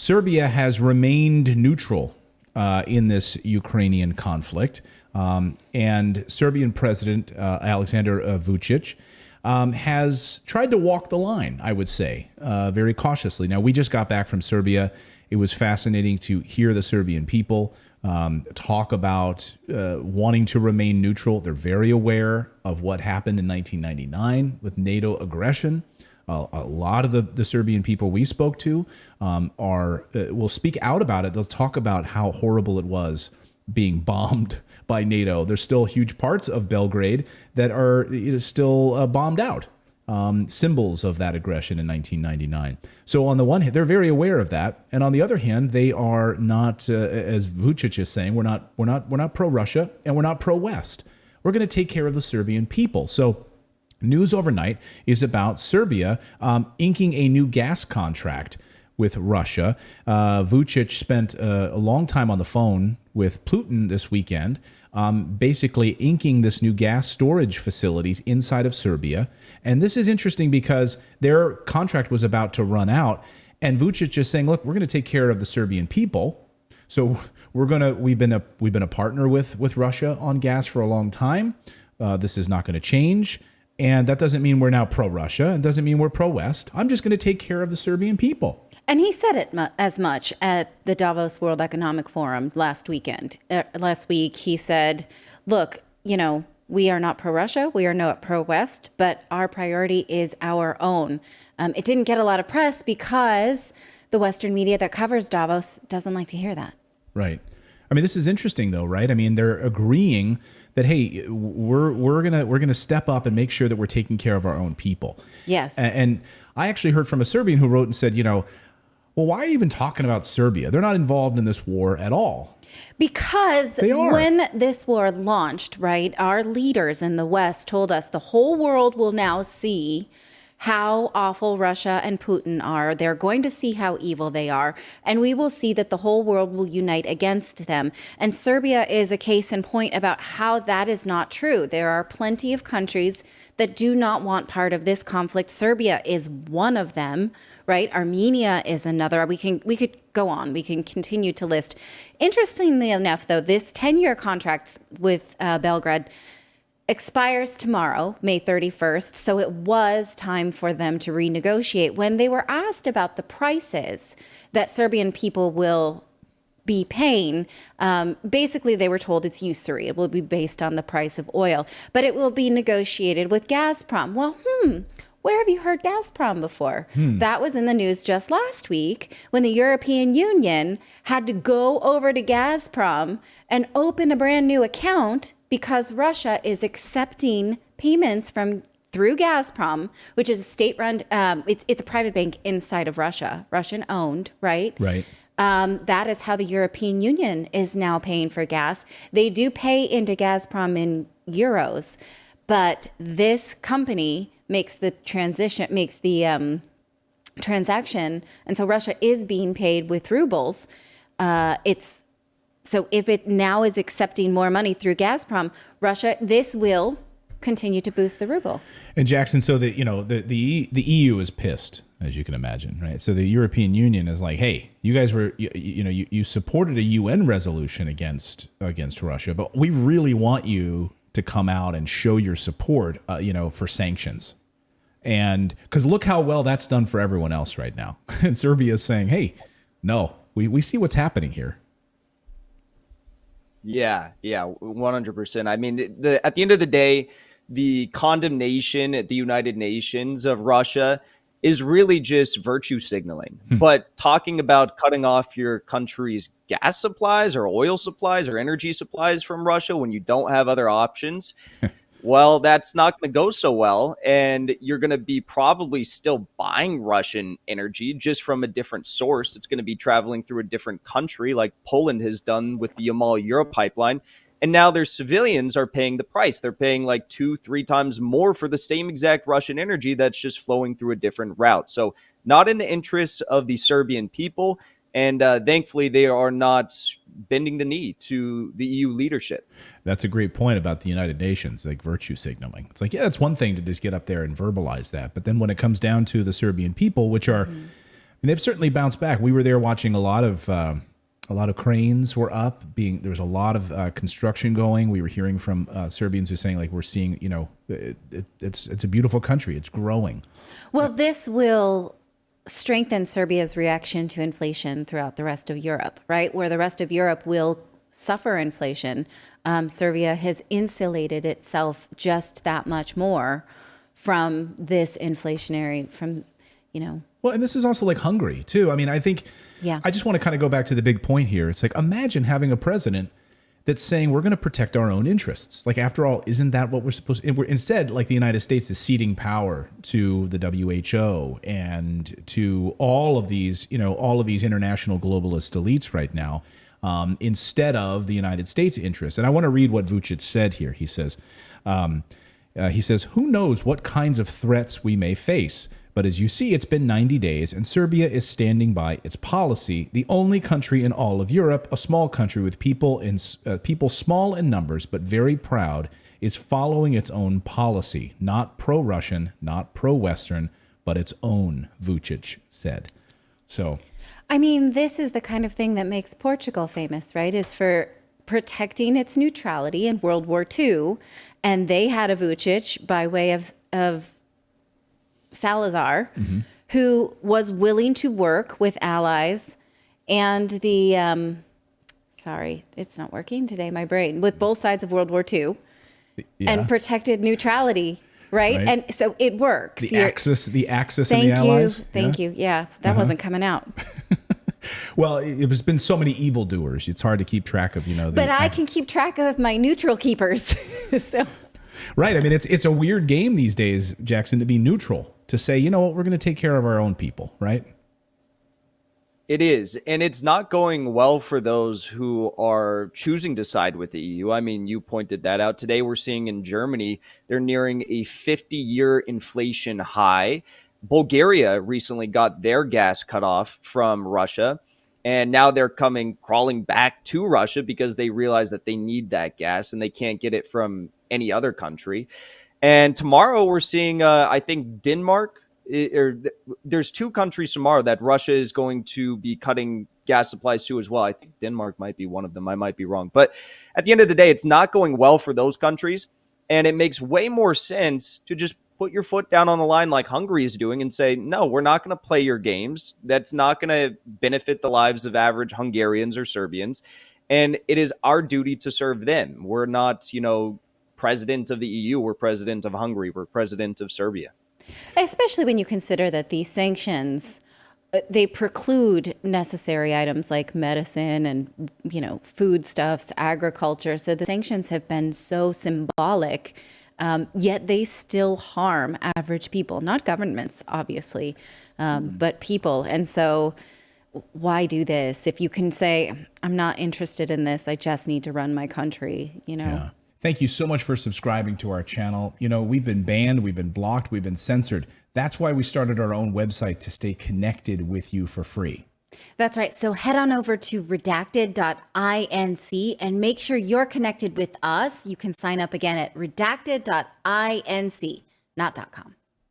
Serbia has remained neutral in this Ukrainian conflict. And Serbian President Alexander Vučić has tried to walk the line, I would say, very cautiously. Now, we just got back from Serbia. It was fascinating to hear the Serbian people talk about wanting to remain neutral. They're very aware of what happened in 1999 with NATO aggression. A lot of the Serbian people we spoke to will speak out about it. They'll talk about how horrible it was being bombed by NATO. There's still huge parts of Belgrade that are still bombed out, symbols of that aggression in 1999. So on the one hand, they're very aware of that, and on the other hand, they are not, as Vučić is saying, we're not pro-Russia and we're not pro-West. We're going to take care of the Serbian people. So news overnight is about Serbia inking a new gas contract with Russia. Vučić spent a long time on the phone with Putin this weekend, basically inking this new gas storage facilities inside of Serbia. And this is interesting because their contract was about to run out, and Vučić is saying, look, we're going to take care of the Serbian people. So we've been a partner with Russia on gas for a long time. This is not going to change. And that doesn't mean we're now pro-Russia. It doesn't mean we're pro-West. I'm just going to take care of the Serbian people. And he said it as much at the Davos World Economic Forum last week. He said, look, we are not pro-Russia. We are not pro-West, but our priority is our own. It didn't get a lot of press because the Western media that covers Davos doesn't like to hear that. Right. I mean, this is interesting, though, right? I mean, they're agreeing that, hey, we're gonna step up and make sure that we're taking care of our own people. Yes. And I actually heard from a Serbian who wrote and said, well, why are you even talking about Serbia? They're not involved in this war at all. Because when this war launched, right, our leaders in the West told us the whole world will now see how awful Russia and Putin are. They're going to see how evil they are, and we will see that the whole world will unite against them. And Serbia is a case in point about how that is not true. There are plenty of countries that do not want part of this conflict. Serbia is one of them, right? Armenia is another. We could go on. We can continue to list. Interestingly enough, though, this 10-year contract with Belgrade expires tomorrow, May 31st. So it was time for them to renegotiate. When they were asked about the prices that Serbian people will be paying, basically they were told it's usury. It will be based on the price of oil, but it will be negotiated with Gazprom. Well, where have you heard Gazprom before? That was in the news just last week when the European Union had to go over to Gazprom and open a brand new account because Russia is accepting payments through Gazprom, which is a state-run, it's a private bank inside of Russia, Russian-owned, right? Right. That is how the European Union is now paying for gas. They do pay into Gazprom in euros, but this company makes the transaction, and so Russia is being paid with rubles. So if it now is accepting more money through Gazprom, this will continue to boost the ruble. And Jackson, so the EU is pissed, as you can imagine, right? So the European Union is like, hey, you guys you supported a UN resolution against Russia, but we really want you to come out and show your support, for sanctions. And because look how well that's done for everyone else right now. And Serbia is saying, hey, no, we see what's happening here. Yeah, 100%. I mean, at the end of the day, the condemnation at the United Nations of Russia is really just virtue signaling. But talking about cutting off your country's gas supplies or oil supplies or energy supplies from Russia when you don't have other options, well, that's not going to go so well. And you're going to be probably still buying Russian energy just from a different source. It's going to be traveling through a different country like Poland has done with the Yamal-Euro pipeline. And now their civilians are paying the price. They're paying like 2-3 times more for the same exact Russian energy that's just flowing through a different route. So not in the interests of the Serbian people. And thankfully, they are not bending the knee to the EU leadership. That's a great point about the United Nations, like virtue signaling. It's like, yeah, it's one thing to just get up there and verbalize that. But then when it comes down to the Serbian people, which are And they've certainly bounced back. We were there watching a lot of cranes were up. There was a lot of construction going. We were hearing from Serbians who were saying, like, we're seeing, it's a beautiful country. It's growing. Well, this will strengthen Serbia's reaction to inflation throughout the rest of Europe, right? Where the rest of Europe will suffer inflation. Serbia has insulated itself just that much more from this inflationary, Well, and this is also like Hungary, too. I mean, I think, I just want to kind of go back to the big point here. It's like, imagine having a president that's saying we're going to protect our own interests. Like, after all, isn't that what we're supposed to? Instead, like, the United States is ceding power to the WHO and to all of these international globalist elites right now, instead of the United States' interests. And I want to read what Vučić said here. He says, who knows what kinds of threats we may face? But as you see, it's been 90 days, and Serbia is standing by its policy. The only country in all of Europe, a small country with people small in numbers but very proud, is following its own policy. Not pro-Russian, not pro-Western, but its own, Vučić said. So, I mean, this is the kind of thing that makes Portugal famous, right? Is for protecting its neutrality in World War II, and they had a Vučić by way of Salazar, who was willing to work with allies and the, sorry, it's not working today, my brain, with both sides of World War II and protected neutrality, right? And so it works. The Axis and the Allies. Thank you. Yeah, that wasn't coming out. Well, there's been so many evildoers. It's hard to keep track of, But I can keep track of my neutral keepers. So. Right. I mean, it's a weird game these days, Jackson, to be neutral, to say, you know what, we're going to take care of our own people, right? It is. And it's not going well for those who are choosing to side with the EU. I mean, you pointed that out. Today, we're seeing in Germany, they're nearing a 50-year inflation high. Bulgaria recently got their gas cut off from Russia. And now they're crawling back to Russia because they realize that they need that gas and they can't get it from any other country. And tomorrow we're seeing, I think, Denmark. There's two countries tomorrow that Russia is going to be cutting gas supplies to as well. I think Denmark might be one of them. I might be wrong. But at the end of the day, it's not going well for those countries. And it makes way more sense to just put your foot down on the line like Hungary is doing and say, no, we're not going to play your games. That's not going to benefit the lives of average Hungarians or Serbians. And it is our duty to serve them. We're not, president of the EU. We're president of Hungary. We're president of Serbia. Especially when you consider that these sanctions, they preclude necessary items like medicine and, foodstuffs, agriculture. So the sanctions have been so symbolic, yet they still harm average people, not governments, obviously, but people. And so why do this? If you can say, I'm not interested in this, I just need to run my country, Yeah. Thank you so much for subscribing to our channel. We've been banned, we've been blocked, we've been censored. That's why we started our own website, to stay connected with you for free. That's right. So head on over to redacted.inc and make sure you're connected with us. You can sign up again at redacted.inc, not .com.